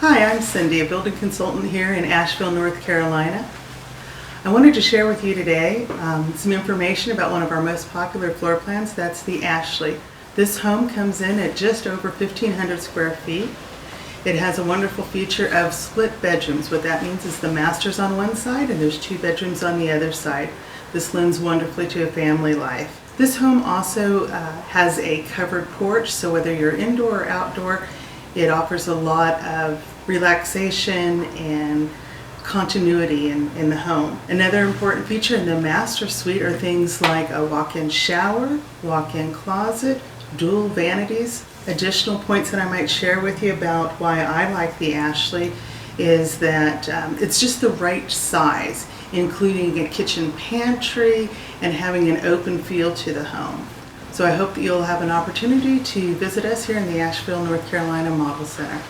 Hi, I'm Cindy, a building consultant here in Asheville, North Carolina. I wanted to share with you today some information about one of our most popular floor plans. That's the Ashley. This home comes in at just over 1,500 square feet. It has a wonderful feature of split bedrooms. What that means is the master's on one side and there's 2 bedrooms on the other side. This lends wonderfully to a family life. This home also has a covered porch, so whether you're indoor or outdoor, it offers a lot of relaxation and continuity in the home. Another important feature in the master suite are things like a walk-in shower, walk-in closet, dual vanities. Additional points that I might share with you about why I like the Ashley is that it's just the right size, including a kitchen pantry and having an open feel to the home. So I hope that you'll have an opportunity to visit us here in the Asheville, North Carolina Model Center.